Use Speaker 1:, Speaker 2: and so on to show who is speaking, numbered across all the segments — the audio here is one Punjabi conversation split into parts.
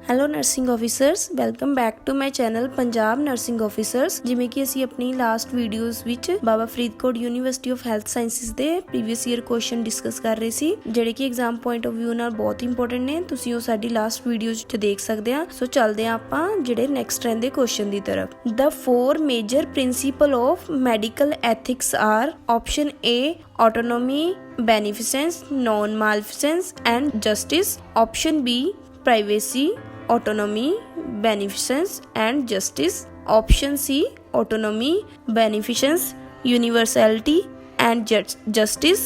Speaker 1: Hello nursing officers, welcome back to my channel Punjab nursing officers. ਜਿਵੇਂ ਕਿ ਅਸੀਂ ਆਪਣੀ ਲਾਸਟ ਵੀਡੀਓਜ਼ ਵਿੱਚ Baba Faridkot university of health sciences ਦੇ ਪ੍ਰੀਵੀਅਸ ਈਅਰ ਕੁਐਸਚਨ ਡਿਸਕਸ ਕਰ ਰਹੇ ਸੀ, ਜਿਹੜੇ ਕਿ ਐਗਜ਼ਾਮ ਪੁਆਇੰਟ ਆਫ ਵਿਊ ਨਾਲ ਬਹੁਤ ਇੰਪੋਰਟੈਂਟ ਨੇ। ਤੁਸੀਂ ਉਹ ਸਾਡੀ ਲਾਸਟ ਵੀਡੀਓਜ਼ 'ਚ ਦੇਖ ਸਕਦੇ ਆ। ਸੋ ਚੱਲਦੇ ਆ ਆਪਾਂ ਜਿਹੜੇ ਨੈਕਸਟ ਰਹਿੰਦੇ ਕੁਐਸਚਨ ਦੀ ਤਰਫ। The 4 major principle of medical ethics are option A autonomy, beneficence, non-maleficence and justice. Option B privacy, autonomy, beneficence and justice. Option C autonomy, beneficence, universality and justice.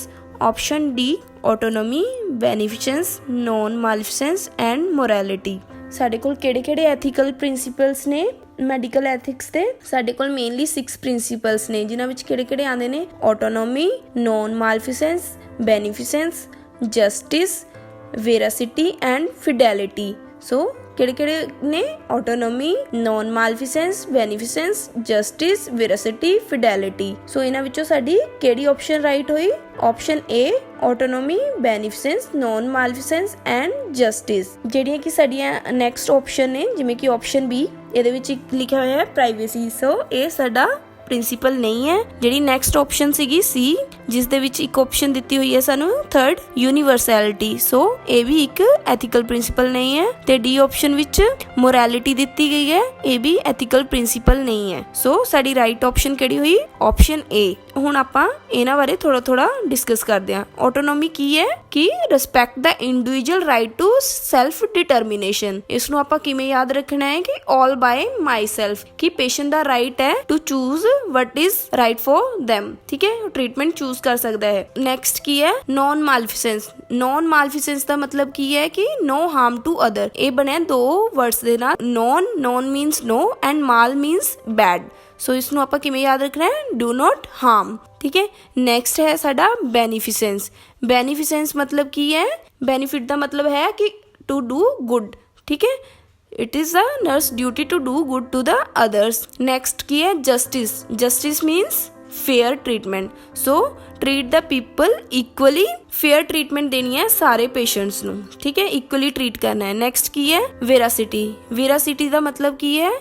Speaker 1: Option D autonomy, beneficence, non-maleficence and morality. ਸਾਡੇ ਕੋਲ ਕਿਹੜੇ ਐਥੀਕਲ ਪ੍ਰਿੰਸੀਪਲਸ ਨੇ ਮੈਡੀਕਲ ਐਥਿਕਸ ਦੇ? ਸਾਡੇ ਕੋਲ ਮੇਨਲੀ 6 ਪ੍ਰਿੰਸੀਪਲਸ ਨੇ, ਜਿਨ੍ਹਾਂ ਵਿੱਚ ਕਿਹੜੇ ਆਉਂਦੇ ਨੇ? ਆਟੋਨੋਮੀ, ਨੋਨ ਮਾਲਫੀਸੈਂਸ, ਬੈਨੀਫਿਸੈਂਸ, ਜਸਟਿਸ, ਵੇਰਾਸਿਟੀ ਐਂਡ ਫਿਡੈਲਿਟੀ। ਸੋ ਕਿਹੜੇ ਨੇ? ਆਟੋਨੋਮੀ, ਨੋਨ ਮਾਲਫੀਸੈਂਸ, ਬੈਨੀਫਿਸੈਂਸ, ਜਸਟਿਸ, ਵੇਰਾਸਿਟੀ, ਫਿਡੈਲਿਟੀ। ਸੋ ਇਹਨਾਂ ਵਿੱਚੋਂ ਸਾਡੀ ਕਿਹੜੀ ਆਪਸ਼ਨ ਰਾਈਟ ਹੋਈ? Option A autonomy, beneficence, non maleficence and justice. ਜਿਹੜੀਆਂ ਕਿ ਸਾਡੀਆਂ ਨੈਕਸਟ ਆਪਸ਼ਨ ਨੇ, ਜਿਵੇਂ ਕਿ ਆਪਸ਼ਨ B, ਇਹਦੇ ਵਿੱਚ ਲਿਖਿਆ ਹੋਇਆ ਹੈ ਪ੍ਰਾਈਵੇਸੀ। ਸੋ ਇਹ ਸਾਡਾ ਪ੍ਰਿੰਸੀਪਲ ਨਹੀਂ ਹੈ। ਜਿਹੜੀ ਨੈਕਸਟ ਆਪਸ਼ਨ ਸੀਗੀ C, ਜਿਸ ਦੇ ਵਿੱਚ ਇੱਕ ਆਪਸ਼ਨ ਦਿੱਤੀ ਹੋਈ ਹੈ ਸਾਨੂੰ ਥਰਡ ਯੂਨੀਵਰਸੈਲਿਟੀ। ਸੋ ਇਹ ਵੀ ਇੱਕ ਐਥੀਕਲ ਪ੍ਰਿੰਸੀਪਲ ਨਹੀਂ ਹੈ। ਤੇ D ਆਪਸ਼ਨ ਵਿੱਚ ਮੋਰੈਲਿਟੀ ਦਿੱਤੀ ਗਈ ਹੈ, ਇਹ ਵੀ ਐਥੀਕਲ ਪ੍ਰਿੰਸੀਪਲ ਨਹੀਂ ਹੈ। ਸੋ ਸਾਡੀ ਰਾਈਟ ਆਪਸ਼ਨ ਕਿਹੜੀ ਹੋਈ? Option A। ਹੁਣ ਆਪਾਂ ਇਹਨਾਂ ਬਾਰੇ ਥੋੜਾ ਡਿਸਕਸ ਕਰਦੇ ਹਾਂ। ਆਟੋਨੋਮੀ ਕੀ ਹੈ? ਕਿ respect the individual right to self determination. ਇਸ ਨੂੰ ਆਪਾਂ ਕਿਵੇਂ ਯਾਦ ਰੱਖਣਾ ਹੈ ਕਿ ਆਲ ਬਾਈ ਮਾਈ ਸੈਲਫ, ਕਿ ਪੇਸ਼ੈਂਟ ਦਾ ਰਾਈਟ ਹੈ to choose what is right for them। ਠੀਕ ਹੈ, ਟ੍ਰੀਟਮੈਂਟ ਚੂਜ਼ ਕਰ ਸਕਦਾ ਹੈ। ਨੈਕਸਟ ਕੀ ਹੈ? ਨੋਨ ਮਾਲਫੀਸੈਂਸ। ਨੋਨ ਮਾਲਫੀਸੈਂਸ ਦਾ ਮਤਲਬ ਕੀ ਹੈ? ਕਿ no harm to other। ਇਹ ਬਣਿਆ ਦੋ ਵਰਡਸ ਦੇ ਨਾਲ। Non means no and mal means bad। ਸੋ ਇਸ ਨੂੰ ਆਪਾਂ ਕਿਵੇਂ ਯਾਦ ਰੱਖਣਾ ਹੈ? do not harm। ਠੀਕ ਹੈ। ਨੈਕਸਟ ਹੈ ਸਾਡਾ ਬੈਨੀਫਿਸੈਂਸ। ਬੈਨੀਫਿਸੈਂਸ ਮਤਲਬ ਕੀ ਹੈ? ਬੈਨੀਫਿਟ ਦਾ ਮਤਲਬ ਹੈ ਕਿ to do good। ਠੀਕ ਹੈ, it is a nurse duty to do good to the others। next ਕੀ ਹੈ? justice। justice means fair treatment। so treat the people equally। fair treatment ਦੇਣੀ ਹੈ ਸਾਰੇ patients ਨੂੰ। ਠੀਕ ਹੈ, equally treat ਕਰਨਾ ਹੈ। next ਕੀ ਹੈ? veracity। veracity ਦਾ ਮਤਲਬ ਕੀ ਹੈ?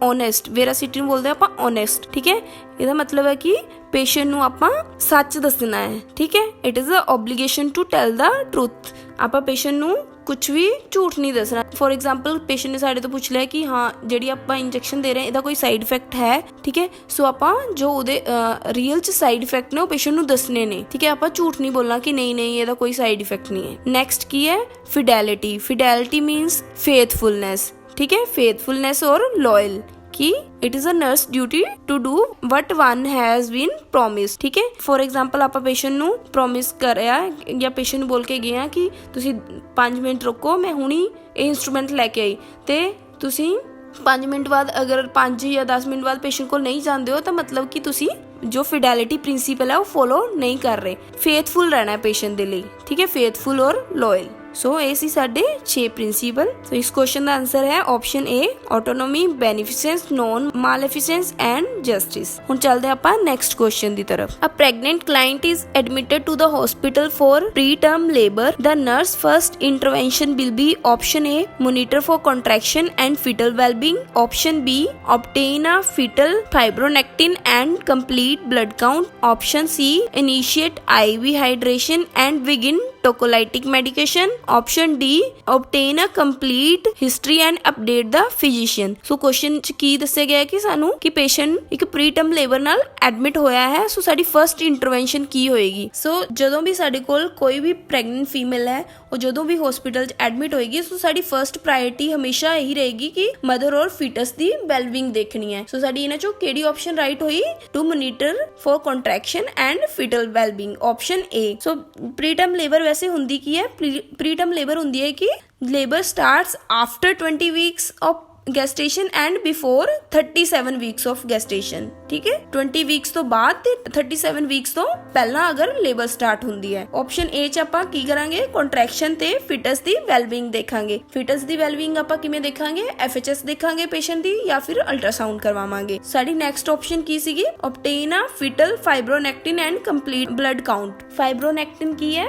Speaker 1: honest। veracity ਨੂੰ ਬੋਲਦੇ ਆਪਾਂ honest। ਠੀਕ ਹੈ, ਇਹਦਾ ਮਤਲਬ ਹੈ ਕਿ ਪੇਸ਼ੈਂਟ ਨੂੰ ਆਪਾਂ ਸੱਚ ਦੱਸਣਾ ਹੈ। ਠੀਕ ਹੈ, it is a obligation to tell the truth। ਆਪਾਂ ਪੇਸ਼ੈਂਟ ਨੂੰ ਕੁਝ ਵੀ ਝੂਠ ਨਹੀਂ ਦੱਸਣਾ। ਫੋਰ ਐਗਜ਼ਾਮਪਲ ਪੇਸ਼ੈਂਟ ਨੇ ਸਾਡੇ ਤੋਂ ਪੁੱਛ ਲਿਆ ਕਿ ਹਾਂ ਜਿਹੜੀ ਆਪਾਂ ਇੰਜੈਕਸ਼ਨ ਦੇ ਰਹੇ ਹਾਂ ਇਹਦਾ ਕੋਈ ਸਾਈਡ ਇਫੈਕਟ ਹੈ। ਠੀਕ ਹੈ, ਸੋ ਆਪਾਂ ਜੋ ਉਹਦੇ ਰੀਅਲ ਚ ਸਾਈਡ ਇਫੈਕਟ ਨੇ ਉਹ ਪੇਸ਼ੈਂਟ ਨੂੰ ਦੱਸਣੇ ਨੇ। ਠੀਕ ਹੈ, ਆਪਾਂ ਝੂਠ ਨਹੀਂ ਬੋਲਣਾ ਕਿ ਨਹੀਂ ਇਹਦਾ ਕੋਈ ਸਾਈਡ ਇਫੈਕਟ ਨਹੀਂ ਹੈ। ਨੈਕਸਟ ਕੀ ਹੈ? ਫਿਡੈਲਿਟੀ। ਫਿਡੈਲਿਟੀ ਮੀਨਸ ਫੇਥਫੁਲਨੈਸ। ਠੀਕ ਹੈ, ਫੇਥਫੁਲਨੈਸ ਔਰ ਲੋਇਲ, ਕਿ it is a nurse duty to do what one has been promised। ਠੀਕ ਹੈ, ਫੋਰ ਐਗਜ਼ਾਮਪਲ ਆਪਾਂ ਪੇਸ਼ੈਂਟ ਨੂੰ ਪ੍ਰੋਮਿਸ ਕਰਿਆ ਜਾਂ ਪੇਸ਼ੈਂਟ ਨੂੰ ਬੋਲ ਕੇ ਗਏ ਆ ਕਿ ਤੁਸੀਂ 5 ਮਿੰਟ ਰੁਕੋ, ਮੈਂ ਹੁਣੀ ਇਹ ਇੰਸਟਰੂਮੈਂਟ ਲੈ ਕੇ ਆਈ, ਤੇ ਤੁਸੀਂ 5 ਮਿੰਟ ਬਾਅਦ ਅਗਰ 5 ਜਾਂ 10 ਮਿੰਟ ਬਾਅਦ ਪੇਸ਼ੈਂਟ ਕੋਲ ਨਹੀਂ ਜਾਂਦੇ ਹੋ ਤਾਂ ਮਤਲਬ ਕਿ ਤੁਸੀਂ ਜੋ ਫਿਡੈਲਿਟੀ ਪ੍ਰਿੰਸੀਪਲ ਹੈ ਉਹ ਫੋਲੋ ਨਹੀਂ ਕਰ ਰਹੇ। ਫੇਥਫੁਲ ਰਹਿਣਾ ਪੇਸ਼ੈਂਟ ਦੇ ਲਈ। ਠੀਕ ਹੈ, ਫੇਥਫੁਲ ਔਰ ਲੋਇਲ। ਸੋ ਇਹ ਸੀ ਸਾਡੇ 6 ਪ੍ਰਿੰਸੀਪਲ। ਸੋ ਇਸ ਕੁਐਸਚਨ ਦਾ ਆਨਸਰ ਹੈ option A autonomy, beneficence, non maleficence and justice. ਹੁਣ ਚੱਲਦੇ ਆਪਾਂ ਨੈਕਸਟ ਕੁਐਸਚਨ ਦੀ ਤਰਫ। A pregnant client is admitted to the hospital for preterm labour. The nurse first intervention will be option A monitor for contraction and fetal well-being। option B obtain a fetal fibronectin and complete blood count। option C initiate IV hydration and begin tocolytic medication। option D obtain a complete history and update the physician। So question ਚ ਕੀ ਦੱਸਿਆ ਗਿਆ ਕਿ ਸਾਨੂੰ ਕਿ ਪੇਸ਼ੈਂਟ ਇੱਕ ਪ੍ਰੀ-ਟਰਮ ਲੇਬਰ ਨਾਲ ਐਡਮਿਟ ਹੋਇਆ ਹੈ। ਸੋ ਸਾਡੀ ਫਰਸਟ ਇੰਟਰਵੈਂਸ਼ਨ ਕੀ ਹੋਏਗੀ? ਸੋ ਜਦੋਂ ਵੀ ਸਾਡੇ ਕੋਲ ਕੋਈ ਵੀ ਪ੍ਰੈਗਨੈਂਟ ਫੀਮੇਲ ਹੈ, ਉਹ ਜਦੋਂ ਵੀ ਹਸਪੀਟਲ ਚ ਐਡਮਿਟ ਹੋਏਗੀ, ਸੋ ਸਾਡੀ ਫਰਸਟ ਪ੍ਰਾਇੋਰਟੀ ਹਮੇਸ਼ਾ ਇਹੀ ਰਹੇਗੀ ਕਿ ਮਦਰ ਔਰ ਫੀਟਸ ਦੀ ਵੈਲਬਿੰਗ ਦੇਖਣੀ ਹੈ। ਸੋ ਸਾਡੀ ਇਹਨਾਂ ਚੋਂ ਕਿਹੜੀ ਆਪਸ਼ਨ ਰਾਈਟ ਹੋਈ? To monitor for contraction and fetal wellbeing. Option A। So preterm labour ਵੈਸੇ ਹੁੰਦੀ ਕੀ ਹੈ? ਪ੍ਰੀ-ਟਰਮ ਲੇਬਰ ਹੁੰਦੀ ਹੈ ਕਿ labour starts after 20 weeks of gestation and before 37 weeks of gestation. ਠੀਕ ਹੈ, 20 ਵੀਕਸ ਤੋਂ ਬਾਅਦ ਤੇ 37 ਵੀਕਸ ਤੋਂ ਪਹਿਲਾਂ ਅਗਰ ਲੇਬਰ ਸਟਾਰਟ ਹੁੰਦੀ ਹੈ। ਆਪਸ਼ਨ ਏ ਚ ਆਪਾਂ ਕੀ ਕਰਾਂਗੇ, ਕੰਟਰੈਕਸ਼ਨ ਤੇ ਫਿਟਸ ਦੀ ਵੈਲਬੀਇੰਗ ਦੇਖਾਂਗੇ। ਫਿਟਸ ਦੀ ਵੈਲਬੀਇੰਗ ਆਪਾਂ ਕਿਵੇਂ ਦੇਖਾਂਗੇ, FHS ਦੇਖਾਂਗੇ ਪੇਸ਼ੈਂਟ ਦੀ ਜਾਂ ਫਿਰ ਅਲਟਰਾਸਾਊਂਡ ਕਰਵਾਵਾਂਗੇ। ਸਾਡੀ ਨੈਕਸਟ ਆਪਸ਼ਨ ਕੀ ਸੀਗੀ, obtain a fetal fibronectin and complete blood count। ਫਾਈਬਰੋਨੈਕਟਿਨ ਕੀ ਹੈ,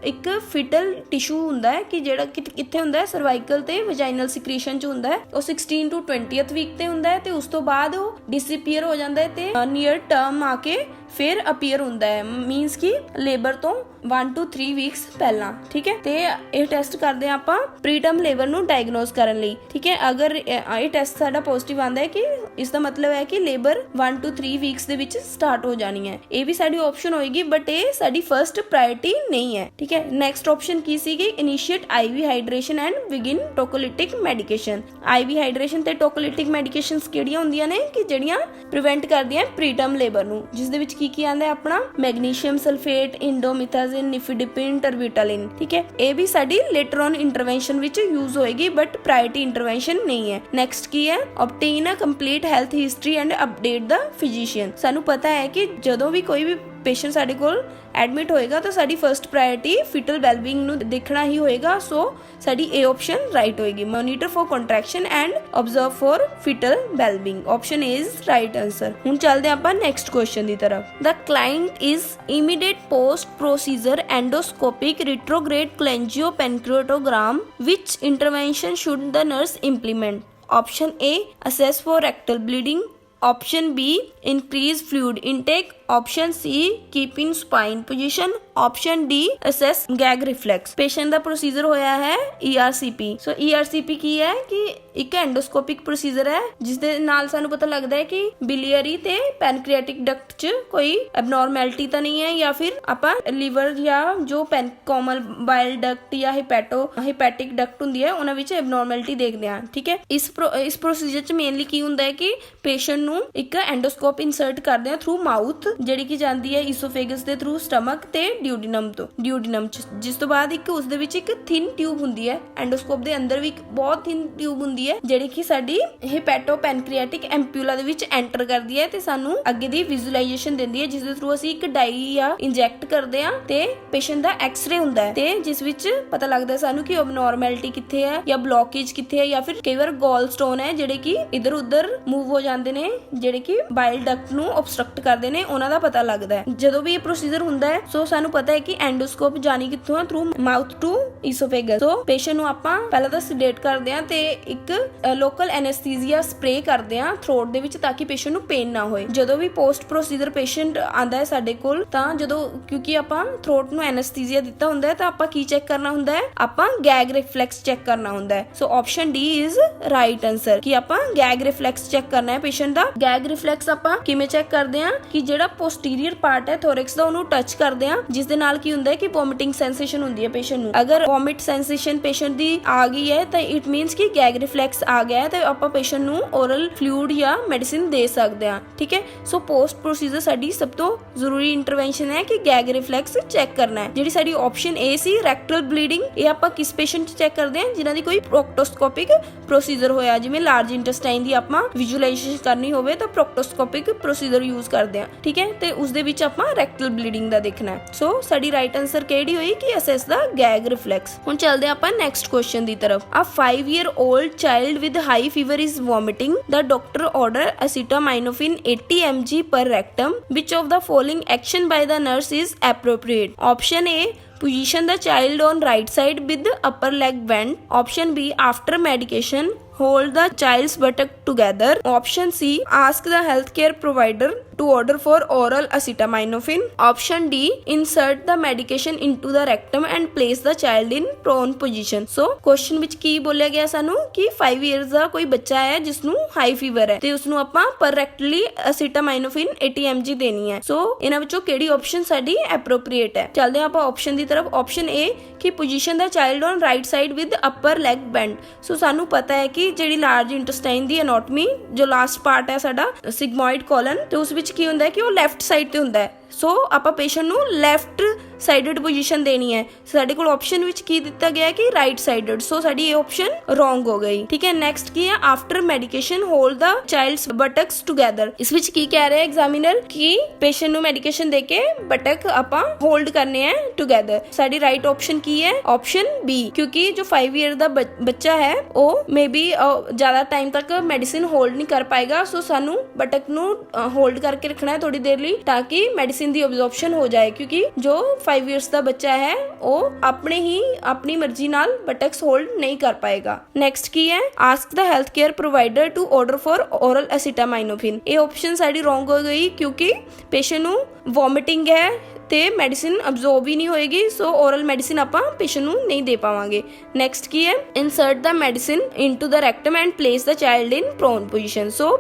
Speaker 1: ਇੱਕ ਫਿਟਲ ਟਿਸ਼ੂ ਹੁੰਦਾ ਹੈ ਕਿ ਜਿਹੜਾ ਕਿੱਥੇ ਹੁੰਦਾ ਹੈ, ਸਰਵਾਈਕਲ ਤੇ ਵਜਾਈਨਲ ਸਿਕ੍ਰੀਸ਼ਨ ਚ ਹੁੰਦਾ ਹੈ। ਉਹ 16 to 20th ਵੀਕ ਤੇ ਹੁੰਦਾ ਹੈ ਤੇ ਉਸ ਤੋਂ ਬਾਅਦ ਉਹ ਡਿਸਅਪੀਅਰ ਹੋ ਜਾਂਦਾ ਹੈ ਤੇ ਨੀਅਰ ਟਰਮ ਆ ਕੇ ਫਿਰ ਅਪੀਅਰ ਹੁੰਦਾ ਹੈ, ਮੀਨਸ ਕਿ ਲੇਬਰ ਤੋਂ 1 to 3 ਵੀਕਸ ਪਹਿਲਾਂ। ਠੀਕ ਹੈ, ਤੇ ਇਹ ਟੈਸਟ ਕਰਦੇ ਆ ਆਪਾਂ ਪ੍ਰੀਟਰਮ ਲੇਬਰ ਨੂੰ ਡਾਇਗਨੋਸ ਕਰਨ ਲਈ। ਠੀਕ ਹੈ, ਅਗਰ ਇਹ ਟੈਸਟ ਸਾਡਾ ਪੋਜ਼ਿਟਿਵ ਆਂਦਾ ਹੈ ਕਿ ਇਸ ਦਾ ਮਤਲਬ ਹੈ ਕਿ ਲੇਬਰ 1 to 3 ਵੀਕਸ ਦੇ ਵਿੱਚ ਸਟਾਰਟ ਹੋ ਜਾਣੀ ਹੈ। ਇਹ ਵੀ ਸਾਡੀ ਆਪਸ਼ਨ ਹੋਏਗੀ ਬਟ ਇਹ ਸਾਡੀ ਫਰਸਟ ਪ੍ਰਾਇੋਰਟੀ ਨਹੀਂ ਹੈ। ਠੀਕ ਹੈ, ਨੈਕਸਟ ਆਪਸ਼ਨ ਕੀ ਸੀਗੀ, initiate IV hydration and begin tocolytic medication. IV hydration ਤੇ ਟੋਕੋਲਿਟਿਕ ਮੈਡੀਕੇਸ਼ਨਸ ਕਿਹੜੀਆਂ ਹੁੰਦੀਆਂ ਨੇ ਕਿ ਜਿਹੜੀਆਂ ਪ੍ਰੀਵੈਂਟ ਕਰਦੀਆਂ ਪ੍ਰੀਟਰਮ ਲੇਬਰ ਨੂੰ, ਜਿਸ ਦੇ ਵਿੱਚ ਕੀ ਆਂਦਾ ਆਪਣਾ ਮੈਗਨੀਸ਼ੀਅਮ ਸਲਫੇਟ, ਇੰਡੋਮਿਥਾਜ਼ਿਨ, ਨਿਫਿਡਿਪਿਨ, ਟਰਬਿਟਾਲਿਨ। ਠੀਕ ਹੈ, ਇਹ ਵੀ ਸਾਡੀ ਲੇਟਰ ਔਨ ਇੰਟਰਵੈਂਸ਼ਨ ਵਿੱਚ ਯੂਜ਼ ਹੋਏਗੀ ਬਟ ਪ੍ਰਾਇੋਰਟੀ ਇੰਟਰਵੈਂਸ਼ਨ ਨਹੀਂ ਹੈ। ਨੈਕਸਟ ਕੀ ਹੈ, obtain a complete health history and update the physician। ਸਾਨੂੰ ਪਤਾ ਹੈ ਕਿ ਜਦੋਂ ਵੀ ਕੋਈ ਵੀ ਪੇਸ਼ੈਂਟ ਸਾਡੇ ਕੋਲ ਐਡਮਿਟ ਹੋਏਗਾ ਤਾਂ ਸਾਡੀ ਫਰਸਟ ਪ੍ਰਾਇੋਰਟੀ ਫਿਟਲ ਵੈਲਬੀਇੰਗ ਨੂੰ ਦੇਖਣਾ ਹੀ ਹੋਏਗਾ। ਸੋ ਸਾਡੀ ਇਹ ਆਪਸ਼ਨ ਰਾਈਟ ਹੋਏਗੀ, monitor for contraction and observe for fetal wellbeing. Option A is right answer. ਹੁਣ ਚੱਲਦੇ ਆਪਾਂ ਨੈਕਸਟ ਕੁਐਸਚਨ ਦੀ ਤਰਫ। The client is immediate post procedure endoscopic retrograde cholangiopancreatogram, which intervention should the nurse implement? Option A, assess for rectal bleeding. Option B, increase fluid intake. Option C, keep in supine position. Option D, assess gag reflex। Patient ਦਾ ਪ੍ਰੋਸੀਜਰ ਹੋਇਆ ਹੈ ERCP। ਸੋ ERCP ਕੀ ਹੈ ਕਿ ਇੱਕ ਐਂਡੋਸਕੋਪਿਕ ਪ੍ਰੋਸੀਜਰ ਹੈ ਜਿਸ ਦੇ ਨਾਲ ਸਾਨੂੰ ਪਤਾ ਲੱਗਦਾ ਹੈ ਕਿ ਬਿਲੀਅਰੀ ਤੇ ਪੈਨਕ੍ਰੀਆਟਿਕ ਡਕਟ 'ਚ ਕੋਈ ਐਬਨੋਰਮੈਲਿਟੀ ਤਾਂ ਨਹੀਂ ਹੈ ਜਾਂ ਫਿਰ ਆਪਾਂ ਲੀਵਰ ਜਾਂ ਜੋ ਕੋਮਲ ਬਾਇਲ ਡਕਟ ਜਾਂ ਹਿਪੈਟਿਕ ਡਕਟ ਹੁੰਦੀ ਹੈ ਉਹਨਾਂ ਵਿੱਚ ਐਬਨੋਰਮੈਲਿਟੀ ਦੇਖਦੇ ਹਾਂ। ਠੀਕ ਹੈ, ਇਸ ਪ੍ਰੋਸੀਜਰ 'ਚ ਮੇਨਲੀ ਕੀ ਹੁੰਦਾ ਹੈ ਕਿ ਪੇਸ਼ੈਂਟ ਨੂੰ ਇੱਕ ਐਂਡੋਸਕੋਪ ਇਨਸਰਟ ਕਰਦੇ ਆ ਥਰੂ ਮਾਊਥ, ਜਿਹੜੀ ਕਿ ਜਾਂਦੀ ਹੈ ਈਸੋਫੇਗਸ ਦੇ ਥਰੂ ਸਟਮਕ ਤੇ ਡਿਊਡੀਨਮ ਚ, ਜਿਸ ਤੋਂ ਬਾਅਦ ਇੱਕ ਉਸ ਦੇ ਵਿੱਚ ਇੱਕ ਥਿਨ ਟਿਊਬ ਹੁੰਦੀ ਹੈ। ਐਂਡੋਸਕੋਪ ਦੇ ਅੰਦਰ ਵੀ ਇੱਕ ਬਹੁਤ ਥਿਨ ਟਿਊਬ ਹੁੰਦੀ ਹੈ ਜਿਹੜੀ ਕਿ ਸਾਡੀ ਹਿਪੈਟੋਪੈਨਕ੍ਰੀਆਟਿਕ ਐਂਪਿਊਲਾ ਦੇ ਵਿੱਚ ਐਂਟਰ ਕਰਦੀ ਹੈ ਤੇ ਸਾਨੂੰ ਅੱਗੇ ਦੀ ਵਿਜ਼ੂਅਲਾਈਜੇਸ਼ਨ ਦਿੰਦੀ ਹੈ, ਜਿਸ ਦੇ ਥਰੂ ਅਸੀਂ ਇੱਕ ਡਾਈ ਜਾਂ ਇੰਜੈਕਟ ਕਰਦੇ ਆ ਤੇ ਪੇਸ਼ੈਂਟ ਦਾ ਐਕਸ-ਰੇ ਹੁੰਦਾ ਹੈ ਤੇ ਜਿਸ ਵਿੱਚ ਪਤਾ ਲੱਗਦਾ ਸਾਨੂੰ ਕਿ ਅਬਨੋਰਮੈਲਿਟੀ ਕਿੱਥੇ ਹੈ ਜਾਂ ਬਲੌਕੇਜ ਕਿੱਥੇ ਹੈ ਜਾਂ ਫਿਰ ਕਈ ਵਾਰ ਗੋਲ ਸਟੋਨ ਹੈ ਜਿਹੜੇ ਕਿ ਇਧਰ ਉਧਰ ਮੂਵ ਹੋ ਜਾਂਦੇ ਨੇ, ਜਿਹੜੇ ਕਿ ਬਾਇਲ ਡਕਟ ਨੂੰ ਓਬਸਟਰਕਟ ਕਰਦੇ ਨੇ, ਉਹਨਾਂ ਦਾ ਪਤਾ ਲੱਗਦਾ ਹੈ ਜਦੋਂ ਵੀ ਇਹ ਪ੍ਰੋਸੀਜਰ ਹੁੰਦਾ ਹੈ। ਸੋ ਸਾਨੂੰ ਪਤਾ ਹੈ ਕਿ ਐਂਡੋਸਕੋਪ ਜਾਣੀ ਕਿੱਥੋਂ ਹੈ, through mouth to oesophagus. So patient ਨੂੰ ਆਪਾਂ ਪਹਿਲਾਂ ਤਾਂ ਸੈਡੇਟ ਕਰਦੇ ਆ ਤੇ ਇੱਕ ਲੋਕਲ ਐਨੈਸਥੀਸੀਆ ਸਪਰੇ ਕਰਦੇ ਆ ਥਰੋਟ ਦੇ ਵਿੱਚ ਤਾਂ ਕਿ ਪੇਸ਼ੈਂਟ ਨੂੰ ਪੇਨ ਨਾ ਹੋਏ। ਜਦੋਂ ਵੀ ਪੋਸਟ ਪ੍ਰੋਸੀਜਰ ਪੇਸ਼ੈਂਟ ਆਂਦਾ ਹੈ ਸਾਡੇ ਕੋਲ ਤਾਂ ਕਿਉਂਕਿ ਆਪਾਂ ਥਰੋਟ ਨੂੰ ਐਨੈਸਥੀਸੀਆ ਦਿੱਤਾ ਹੁੰਦਾ ਹੈ ਤਾਂ ਆਪਾਂ ਕੀ ਚੈੱਕ ਕਰਨਾ ਹੁੰਦਾ ਹੈ, ਆਪਾਂ ਗੈਗ ਰਿਫਲੈਕਸ ਚੈੱਕ ਕਰਨਾ ਹੁੰਦਾ ਹੈ। ਸੋ option D is right answer ਕਿ ਆਪਾਂ ਗੈਗ ਰਿਫਲੈਕਸ ਚੈੱਕ ਕਰਨਾ ਹੈ ਪੇਸ਼ੈਂਟ ਦਾ। ਗੈਗ ਰਿਫਲੈਕਸ ਆਪਾਂ ਕਿਵੇਂ ਚੈੱਕ ਕਰਦੇ ਆ ਕਿ ਜਿਹੜਾ ਪੋਸਟੀਰੀਅਰ ਪਾਰਟ ਹੈ ਥੋਰੈਕਸ ਦਾ ਉਹਨੂੰ ਟੱਚ ਕਰਦੇ ਆ, ਜਿਸ ਦੇ ਨਾਲ ਕੀ ਹੁੰਦਾ ਹੈ ਕਿ ਵੋਮਿਟਿੰਗ ਸੈਂਸੇਸ਼ਨ ਹੁੰਦੀ ਹੈ ਪੇਸ਼ੈਂਟ ਨੂੰ। ਅਗਰ ਵੋਮਿਟ ਸੈਂਸੇਸ਼ਨ ਪੇਸ਼ੈਂਟ ਦੀ ਆ ਗਈ ਹੈ ਤਾਂ ਇਟ ਮੀਨਸ ਕਿ ਗੈਗ ਰਿਫਲੈਕਸ ਆ ਗਿਆ ਹੈ ਤੇ ਆਪਾਂ ਪੇਸ਼ੈਂਟ ਨੂੰ ਓਰਲ ਫਲੂਇਡ ਜਾਂ ਮੈਡੀਸਿਨ ਦੇ ਸਕਦੇ ਆ। ਠੀਕ ਹੈ, ਸੋ ਪੋਸਟ ਪ੍ਰੋਸੀਜਰ ਸਾਡੀ ਸਭ ਤੋਂ ਜ਼ਰੂਰੀ ਇੰਟਰਵੈਂਸ਼ਨ ਹੈ ਕਿ ਗੈਗ ਰਿਫਲੈਕਸ ਚੈੱਕ ਕਰਨਾ ਹੈ। ਜਿਹੜੀ ਸਾਡੀ option A C rectal bleeding, ਇਹ ਆਪਾਂ ਕਿਸ ਪੇਸ਼ੈਂਟ 'ਚ ਚੈੱਕ ਕਰਦੇ ਆ ਜਿਨ੍ਹਾਂ ਦੀ ਕੋਈ ਪ੍ਰੋਕਟੋਸਕੋਪਿਕ ਪ੍ਰੋਸੀਜਰ ਹੋਇਆ, ਜਿਵੇਂ ਲਾਰਜ ਇੰਟੈਸਟਾਈਨ ਦੀ ਆਪਾਂ ਵਿਜ਼ੂਅਲਾਈਜੇਸ਼ਨ ਕਰਨੀ ਹੋਵੇ ਤਾਂ ਪ੍ਰੋਕਟੋਸਕੋਪਿਕ ਪ੍ਰੋਸੀਜਰ ਯੂਜ਼ ਕਰਦੇ ਆ। ਠੀਕ ਹੈ, ਤੇ ਉਸ ਦੇ ਵਿੱਚ ਆਪਾਂ ਰੈਕਟਲ ਬਲੀਡਿੰਗ ਦਾ ਦੇਖਣਾ ਹੈ। ਸੋ ਸਾਡੀ ਰਾਈਟ ਆਨਸਰ ਕਿਹੜੀ ਹੋਈ ਕਿ ਅਸੈਸ ਦਾ ਗੈਗ ਰਿਫਲੈਕਸ। ਹੁਣ ਚੱਲਦੇ ਆਪਾਂ ਨੈਕਸਟ ਕੁਐਸਚਨ ਦੀ ਤਰਫ। A 5-year-old child with high fever is vomiting. The doctor order acetaminophen 80 mg per rectum. Which of the following action by the nurse is appropriate? Option A, position the child on right side with upper leg bent. Option B, after medication hold the child's buttock together. Option C, ask the healthcare provider to order for oral acetaminophen. Option D, insert the medication into the rectum and place the child in prone position. So question ਵਿੱਚ ਕੀ ਬੋਲਿਆ ਗਿਆ ਸਾਨੂੰ ਕਿ 5 years ਦਾ ਕੋਈ ਬੱਚਾ ਹੈ ਜਿਸ ਨੂੰ ਹਾਈ ਫੀਵਰ ਹੈ ਤੇ ਉਸ ਨੂੰ ਆਪਾਂ ਪਰ ਰੈਕਟਲੀ acetaminophen 80 mg ਦੇਣੀ ਹੈ। ਸੋ ਇਹਨਾਂ ਵਿੱਚੋਂ ਕਿਹੜੀ ਆਪਸ਼ਨ ਸਾਡੀ ਐਪਰੋਪ੍ਰੀਏਟ ਹੈ? ਚੱਲਦੇ ਆਪਾਂ ਆਪਸ਼ਨ ਦੀ ਤਰਫ। ਆਪਸ਼ਨ A ਕਿ ਪੋਜੀਸ਼ਨ ਦਾ child on right side with upper leg bend. So ਸਾਨੂੰ ਪਤਾ ਹੈ ਕਿ ਜਿਹੜੀ ਲਾਰਜ ਇੰਟੈਸਟਾਈਨ ਦੀ ਐਨਾਟਮੀ ਜੋ ਲਾਸਟ ਪਾਰਟ ਹੈ ਸਾਡਾ ਸਿਗਮੋਇਡ ਕੋਲਨ ਤੇ ਉਸ ਵਿੱਚ ਕੀ ਹੁੰਦਾ ਹੈ ਕਿ ਉਹ ਲੈਫਟ ਸਾਈਡ ਤੇ ਹੁੰਦਾ ਹੈ। ਸੋ ਆਪਾਂ ਪੇਸ਼ੈਂਟ ਨੂੰ ਲੈਫਟ ਸਾਈਡਡ ਪੋਜੀਸ਼ਨ ਦੇਣੀ ਹੈ। ਸਾਡੇ ਕੋਲ ਆਪਸ਼ਨ ਵਿੱਚ ਕੀ ਦਿੱਤਾ ਗਿਆ ਕਿ ਰਾਈਟ ਸਾਈਡਡ, ਸੋ ਸਾਡੀ ਇਹ ਆਪਸ਼ਨ ਰੋਂਗ ਹੋ ਗਈ। ਠੀਕ ਹੈ, ਨੈਕਸਟ ਕੀ ਹੈ, ਆਫਟਰ ਮੈਡੀਕੇਸ਼ਨ ਹੋਲਡ ਦਾ ਚਾਈਲਡਸ ਬਟਕਸ ਟੂਗੇਦਰ। ਇਸ ਵਿੱਚ ਕੀ ਕਹਿ ਰਿਹਾ ਐਗਜ਼ਾਮੀਨਰ ਕਿ ਪੇਸ਼ੈਂਟ ਨੂੰ ਮੈਡੀਕੇਸ਼ਨ ਦੇ ਕੇ ਬਟਕ ਆਪਾਂ ਹੋਲਡ ਕਰਨੇ ਹੈ ਟੂਗੇਦਰ। ਸਾਡੀ ਰਾਈਟ ਆਪਸ਼ਨ ਕੀ ਹੈ, ਆਪਸ਼ਨ ਬੀ, ਕਿਉਂਕਿ ਜੋ 5 ਈਅਰ ਦਾ ਬੱਚਾ ਹੈ ਉਹ ਮੇ ਬੀ ਜ਼ਿਆਦਾ ਟਾਈਮ ਤੱਕ ਮੈਡੀਸਿਨ ਹੋਲਡ ਨਹੀਂ ਕਰ ਪਾਏਗਾ, ਸੋ ਸਾਨੂੰ ਬਟਕ ਨੂੰ ਹੋਲਡ ਕਰਕੇ ਰੱਖਣਾ ਹੈ ਥੋੜੀ ਦੇਰ ਲਈ ਤਾਂ ਕਿ ਮੈਡੀਸਿਨ ਦੀ ਅਬਜ਼ੌਰਪਸ਼ਨ ਹੋ ਜਾਏ, ਕਿਉਂਕਿ ਜੋ 5 ਇਅਰਸ ਦਾ ਬੱਚਾ ਹੈ ਉਹ ਆਪਣੀ ਮਰਜ਼ੀ ਨਾਲ ਬਟਕਸ ਹੋਲਡ ਨਹੀਂ ਕਰ ਪਾਏਗਾ। ਨੈਕਸਟ ਕੀ ਹੈ, ask the health care provider to order for oral acetaminophen. ਇਹ ਆਪਸ਼ਨ ਸਾਡੀ ਰੋਂਗ ਹੋ ਗਈ ਕਿਉਂਕਿ ਪੇਸ਼ੈਂਟ ਨੂੰ ਵੋਮਿਟਿੰਗ ਹੈ ਤੇ ਮੈਡੀਸਿਨ ਅਬਜ਼ੌਰਬ ਹੀ ਨਹੀਂ ਹੋਏਗੀ, ਸੋ ਔਰਲ ਮੈਡੀਸਿਨ ਆਪਾਂ ਪੇਸ਼ੈਂਟ ਨੂੰ ਨਹੀਂ ਦੇ ਪਾਵਾਂਗੇ। ਨੈਕਸਟ ਕੀ ਹੈ, insert the medicine into the rectum and place the child in prone position. So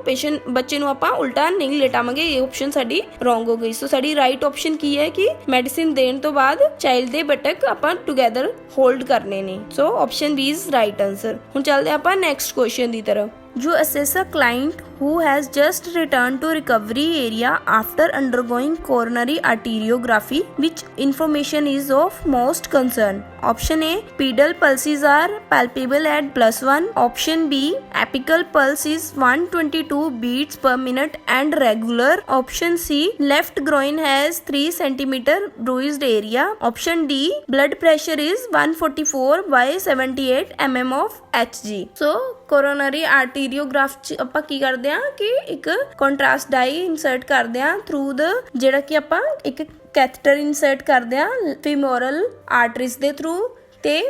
Speaker 1: ਬੱਚੇ ਨੂੰ ਆਪਾਂ ਉਲਟਾ ਨਹੀਂ ਲੇਟਾਵਾਂਗੇ, ਇਹ ਆਪਸ਼ਨ ਸਾਡੀ ਰੋਂਗ ਹੋ ਗਈ। ਸੋ ਸਾਡੀ ਰਾਈਟ ਆਪਸ਼ਨ ਕੀ ਹੈ ਕਿ ਮੈਡੀਸਿਨ ਦੇਣ ਤੋਂ ਬਾਅਦ ਚਾਈਲਡ ਦੇ ਬਟਕ ਆਪਾਂ ਟੂਗੇਦਰ ਹੋਲਡ ਕਰਨੇ ਨੇ। ਸੋ option B is right answer. ਹੁਣ ਚੱਲਦੇ ਆਪਾਂ ਨੈਕਸਟ ਕੁਐਸਚਨ ਦੀ ਤਰਫ। You assess a client who has just returned to recovery area after undergoing coronary arteriography. Which information is of most concern? Option A, pedal pulses are palpable at +1. Option B, apical pulse is 122 beats per minute and regular. Option C, left groin has 3 centimeter bruised area. Option D, blood pressure is 144 by 78 mm of Hg. So coronary arteriograph ਚ ਆਪਾਂ ਕੀ ਕਰਦੇ ਆ ਕਿ ਇੱਕ ਕੰਟਰਾਸਟ ਡਾਈ ਇਨਸਰਟ ਕਰਦੇ ਆ ਥਰੂ ਦ, ਜਿਹੜਾ ਕਿ ਆਪਾਂ ਇੱਕ ਕੈਥੇਟਰ ਇਨਸਰਟ ਕਰਦੇ ਆ ਫੀਮੋਰਲ ਆਰਟਰੀਜ਼ ਦੇ ਥਰੂ ਤੇ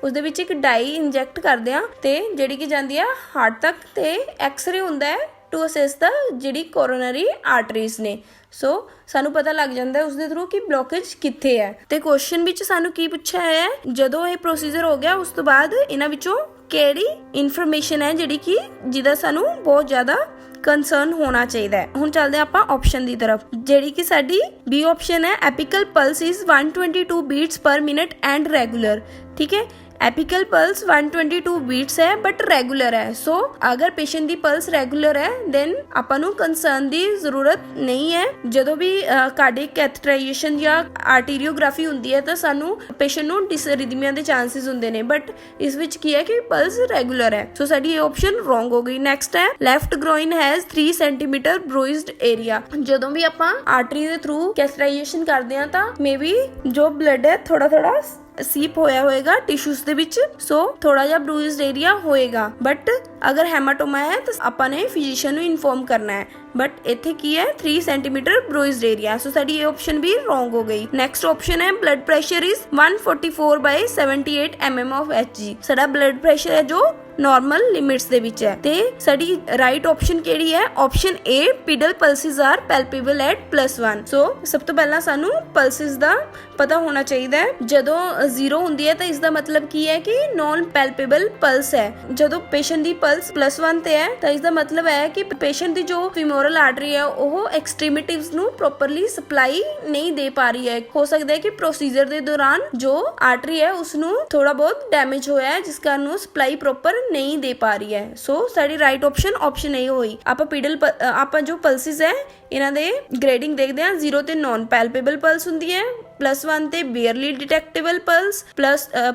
Speaker 1: ਉਸਦੇ ਵਿੱਚ ਇੱਕ ਡਾਈ ਇੰਜੈਕਟ ਕਰਦੇ ਆ ਤੇ ਜਿਹੜੀ ਕਿ ਜਾਂਦੀ ਆ ਹਾਰਟ ਤੱਕ ਤੇ ਐਕਸਰੇ ਹੁੰਦਾ ਹੈ ਟੂ ਅਸੈਸ ਦਾ ਜਿਹੜੀ ਕੋਰੋਨਰੀ ਆਰਟਰੀਜ਼ ਨੇ। ਸੋ ਸਾਨੂੰ ਪਤਾ ਲੱਗ ਜਾਂਦਾ ਉਸਦੇ ਥਰੂ ਕਿ ਬਲੋਕੇਜ ਕਿੱਥੇ ਹੈ। ਤੇ ਕੁਐਸਚਨ ਵਿੱਚ ਸਾਨੂੰ ਕੀ ਪੁੱਛਿਆ ਹੈ, ਜਦੋਂ ਇਹ ਪ੍ਰੋਸੀਜਰ ਹੋ ਗਿਆ ਉਸ ਤੋਂ ਬਾਅਦ ਇਹਨਾਂ ਵਿੱਚੋਂ ਕਿਹੜੀ ਇਨਫੋਰਮੇਸ਼ਨ ਹੈ ਜਿਹੜੀ ਕਿ ਜਿਹਦਾ ਸਾਨੂੰ ਬਹੁਤ ਜ਼ਿਆਦਾ ਕੰਸਰਨ ਹੋਣਾ ਚਾਹੀਦਾ ਹੈ। ਹੁਣ ਚੱਲਦੇ ਆਪਾਂ ਆਪਸ਼ਨ ਦੀ ਤਰਫ, ਜਿਹੜੀ ਕਿ ਸਾਡੀ ਬੀ ਆਪਸ਼ਨ ਹੈ, ਐਪੀਕਲ ਪਲਸ ਇਜ਼ 122 ਬੀਟਸ ਪਰ ਮਿੰਟ ਐਂਡ ਰੈਗੂਲਰ। ਠੀਕ ਹੈ, एपिकल पल्स 122 बीट्स है बट रेगुलर है। सो अगर पेशेंट दी पल्स रेगुलर है देन ਆਪਾਂ ਨੂੰ ਕੰਸਰਨ ਦੀ ਜ਼ਰੂਰਤ ਨਹੀਂ ਹੈ। ਜਦੋਂ ਵੀ ਕਾਰਡਿਕ ਕੈਥੇਟਰਾਈਜੇਸ਼ਨ ਜਾਂ ਆਰਟੀਰੀਓਗ੍ਰਾਫੀ ਹੁੰਦੀ ਹੈ ਤਾਂ ਸਾਨੂੰ ਪੇਸ਼ੈਂਟ ਨੂੰ ਡਿਸਰਿਦਮੀਆ ਦੇ ਚਾਂਸਸ ਹੁੰਦੇ ਨੇ, ਬਟ ਇਸ ਵਿੱਚ ਕੀ ਹੈ ਕਿ ਪਲਸ ਰੈਗੂਲਰ ਹੈ। ਸੋ ਸਾਡੀ ਇਹ ਆਪਸ਼ਨ ਰੋਂਗ ਹੋ ਗਈ। ਨੈਕਸਟ ਹੈ, ਲੈਫਟ ਗ੍ਰੋਇਨ ਹੈਜ਼ 3 ਸੈਂਟੀਮੀਟਰ ਬਰੂਇਜ਼ਡ ਏਰੀਆ। ਜਦੋਂ ਵੀ ਆਪਾਂ ਆਰਟਰੀ ਦੇ ਥਰੂ ਕੈਥੇਟਰਾਈਜੇਸ਼ਨ ਕਰਦੇ ਹਾਂ ਤਾਂ ਮੇ ਬੀ ਜੋ ਬਲੱਡ ਹੈ ਥੋੜਾ ਸੀਪ ਹੋਇਆ ਹੋਏਗਾ ਟਿਸ਼ੂਸ ਦੇ ਵਿੱਚ, ਸੋ ਥੋੜਾ ਜਿਹਾ ਬਰੂਇਜ਼ਡ ਏਰੀਆ ਹੋਏਗਾ, ਬਟ ਅਗਰ ਹੈਮਾਟੋਮਾ ਹੈ ਤਾਂ ਆਪਾਂ ਨੇ ਫਿਜ਼ੀਸ਼ੀਅਨ ਨੂੰ ਇਨਫੋਰਮ ਕਰਨਾ ਹੈ, ਬਟ ਇੱਥੇ ਕੀ ਹੈ 3 ਸੈਂਟੀਮੀਟਰ ਬਰੂਇਜ਼ਡ ਏਰੀਆ। ਸੋ ਸਾਡੀ ਇਹ ਆਪਸ਼ਨ ਵੀ ਰੋਂਗ ਹੋ ਗਈ। ਨੈਕਸਟ ਆਪਸ਼ਨ ਹੈ, blood pressure is 144 by 78 mm of Hg। ਸਾਡਾ ਬਲੱਡ ਪ੍ਰੈਸ਼ਰ ਹੈ ਜੋ ਨੋਰਮਲ ਲਿਮਿਟਸ ਦੇ ਵਿੱਚ ਹੈ। ਤੇ ਸਾਡੀ ਰਾਈਟ ਆਪਸ਼ਨ ਕਿਹੜੀ ਹੈ, option A, pedal pulses are palpable at +1। So ਸਭ ਤੋਂ ਪਹਿਲਾਂ ਸਾਨੂੰ ਪਲਸਿਸ ਦਾ ਪਤਾ ਹੋਣਾ ਚਾਹੀਦਾ ਹੈ। ਜਦੋਂ 0 ਹੁੰਦੀ ਹੈ ਤਾਂ ਇਸ ਦਾ ਮਤਲਬ ਕੀ ਹੈ ਕਿ ਨॉन ਪੈਲਪੇਬਲ ਪਲਸ ਹੈ। ਜਦੋਂ ਪੇਸ਼ੈਂਟ ਦੀ ਪਲਸ +1 ਤੇ ਹੈ ਤਾਂ ਇਸ ਦਾ ਮਤਲਬ ਹੈ ਕਿ ਪੇਸ਼ੈਂਟ ਦੀ ਜੋ ਫੀਮੋਰਲ ਆਰਟਰੀ ਹੈ ਉਹ ਐਕਸਟ੍ਰੀਮਿਟੀਜ਼ ਨੂੰ ਪ੍ਰੋਪਰਲੀ ਸਪਲਾਈ ਨਹੀਂ ਦੇ ਪਾ ਰਹੀ ਹੈ। ਹੋ ਸਕਦਾ ਹੈ ਕਿ ਪ੍ਰੋਸੀਜਰ ਦੇ ਦੌਰਾਨ ਜੋ ਆਰਟਰੀ ਹੈ ਉਸ ਨੂੰ ਥੋੜਾ ਬਹੁਤ ਡੈਮੇਜ ਹੋਇਆ ਹੈ ਜਿਸ ਕਾਰਨ ਉਹ ਸਪਲਾਈ ਪ੍ਰੋਪਰ ਨਹੀਂ ਦੇ ਪਾ ਰਹੀ ਹੈ। ਸੋ ਸਾਡੀ ਰਾਈਟ ਆਪਸ਼ਨ ਇਹ ਹੋਈ। ਆਪਾਂ ਜੋ ਪਲਸਿਸ ਹੈ ਇਹਨਾਂ ਦੇ ਗ੍ਰੇਡਿੰਗ ਦੇਖਦੇ ਹਾਂ। 0 ਤੇ ਨॉन ਪੈਲਪੇਬਲ ਪਲਸ ਹੁੰਦੀ ਹੈ, +1 ਤੇ ਬੇਅਰਲੀ ਡਿਟੈਕਟੇਬਲ ਪਲਸ,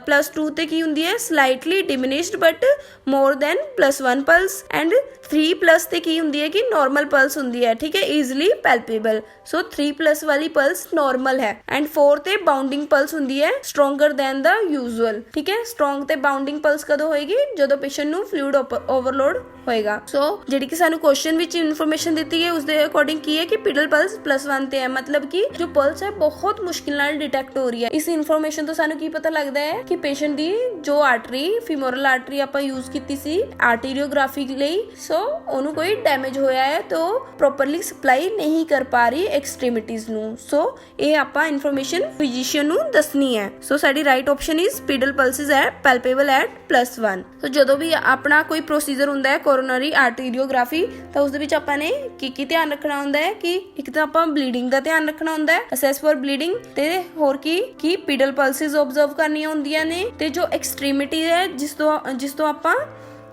Speaker 1: +2 ਤੇ ਕੀ ਹੁੰਦੀ ਹੈ slightly diminished but more than +1 pulse, and 3+ ਤੇ ਕੀ ਹੁੰਦੀ ਹੈ ਕਿ ਨਾਰਮਲ ਪਲਸ ਹੁੰਦੀ ਹੈ। ਠੀਕ ਹੈ, ਈਜ਼ੀਲੀ ਪੈਲਪੇਬਲ। ਸੋ 3+ ਵਾਲੀ ਪਲਸ ਨਾਰਮਲ ਹੈ, ਐਂਡ 4 ਤੇ ਬਾਉਂਡਿੰਗ ਪਲਸ ਹੁੰਦੀ ਹੈ ਸਟਰੋਂਗਰ ਦੈਨ ਦਾ ਯੂਜ਼ੁਅਲ। ਠੀਕ ਹੈ, ਸਟਰੋਂਗ ਤੇ ਬਾਉਂਡਿੰਗ ਪਲਸ ਕਦੋਂ ਹੋਏਗੀ, ਜਦੋਂ ਪੇਸ਼ੈਂਟ ਨੂੰ ਫਲੂਇਡ ਓਵਰਲੋਡ ਹੋਏਗਾ। ਸੋ ਜਿਹੜੀ ਕਿ ਸਾਨੂੰ ਕੁਐਸਚਨ ਵਿੱਚ ਇਨਫੋਰਮੇਸ਼ਨ ਦਿੱਤੀ ਹੈ ਉਸ ਦੇ ਅਕੋਰਡਿੰਗ ਕੀ ਹੈ ਕਿ ਪੀਡਲ ਪਲਸ +1 ਤੇ ਹੈ, ਮਤਲਬ ਕਿ ਜੋ ਪਲਸ ਹੈ ਬਹੁਤ ਮੁਸ਼ਕਿਲ ਨਾਲ ਡਿਟੈਕਟ ਹੋ ਰਹੀ ਹੈ। ਇਸ ਇਨਫੋਰਮੇਸ਼ਨ ਤੋਂ ਸਾਨੂੰ ਕੀ ਪਤਾ ਲੱਗਦਾ ਹੈ ਕਿ ਪੇਸ਼ੈਂਟ ਦੀ ਜੋ ਆਰਟਰੀ ਫੀਮੋਰਲ ਆਰਟਰੀ ਆਪਾਂ ਯੂਜ਼ ਕੀਤੀ ਸੀ ਆਰਟੀਰੀਓਗ੍ਰਾਫੀ ਲਈ, ਸੋ ਉਹਨੂੰ ਕੋਈ ਡੈਮੇਜ ਹੋਇਆ ਹੈ ਤਾਂ ਪ੍ਰੋਪਰਲੀ ਸਪਲਾਈ ਨਹੀਂ ਕਰ ਪਾ ਰਹੀ ਐਕਸਟ੍ਰੀਮਿਟੀਜ਼ ਨੂੰ। ਸੋ ਇਹ ਆਪਾਂ ਇਨਫੋਰਮੇਸ਼ਨ ਫਿਜ਼ੀਸ਼ੀਅਨ ਨੂੰ ਦੱਸਣੀ ਹੈ। ਸੋ ਸਾਡੀ right option is pedal pulses at palpable at +1। So ਜਦੋਂ ਵੀ ਆਪਣਾ ਕੋਈ ਪ੍ਰੋਸੀਜਰ ਹੁੰਦਾ ਹੈ ਕੋਰੋਨਰੀ ਆਰਟੀਰੀਓਗ੍ਰਾਫੀ ਤਾਂ ਉਸ ਦੇ ਵਿੱਚ ਆਪਾਂ ਨੇ ਕੀ ਧਿਆਨ ਰੱਖਣਾ ਹੁੰਦਾ ਹੈ ਕਿ ਇੱਕ ਤਾਂ ਆਪਾਂ ਬਲੀਡਿੰਗ ਦਾ ਧਿਆਨ ਰੱਖਣਾ ਹੁੰਦਾ ਹੈ, ਅਸੈਸ ਫॉर ਬਲੀਡਿੰਗ, ਤੇ ਹੋਰ ਕੀ ਪੀਡਲ ਪਲਸਿਸ ਆਬਜ਼ਰਵ ਕਰਨੀਆਂ ਹੁੰਦੀਆਂ ਨੇ, ਤੇ ਜੋ ਐਕਸਟ੍ਰੀਮਿਟੀ ਹੈ ਜਿਸ ਤੋਂ ਆਪਾਂ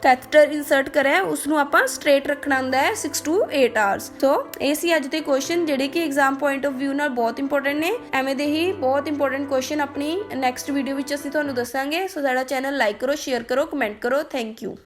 Speaker 1: ਕੈਥੇਟਰ ਇਨਸਰਟ ਕਰਿਆ ਉਸ ਨੂੰ ਆਪਾਂ ਸਟ੍ਰੇਟ ਰੱਖਣਾ ਹੁੰਦਾ ਹੈ 6 to 8 ਆਵਰਸ। ਸੋ ਇਹ ਸੀ ਅੱਜ ਦੇ ਕੁਐਸਚਨ ਜਿਹੜੇ ਕਿ ਐਗਜ਼ਾਮ ਪੁਆਇੰਟ ਆਫ ਵਿਊ ਨਾਲ ਬਹੁਤ ਇੰਪੋਰਟੈਂਟ ਨੇ। ਐਵੇਂ ਦੇ ਹੀ ਬਹੁਤ ਇੰਪੋਰਟੈਂਟ ਕੁਐਸਚਨ ਆਪਣੀ ਨੈਕਸਟ ਵੀਡੀਓ ਵਿੱਚ ਅਸੀਂ ਤੁਹਾਨੂੰ ਦੱਸਾਂਗੇ। ਸੋ ਸਾਡਾ ਚੈਨਲ ਲਾਈਕ ਕਰੋ, ਸ਼ੇਅਰ ਕਰੋ, ਕਮੈਂਟ ਕਰੋ। Thank you.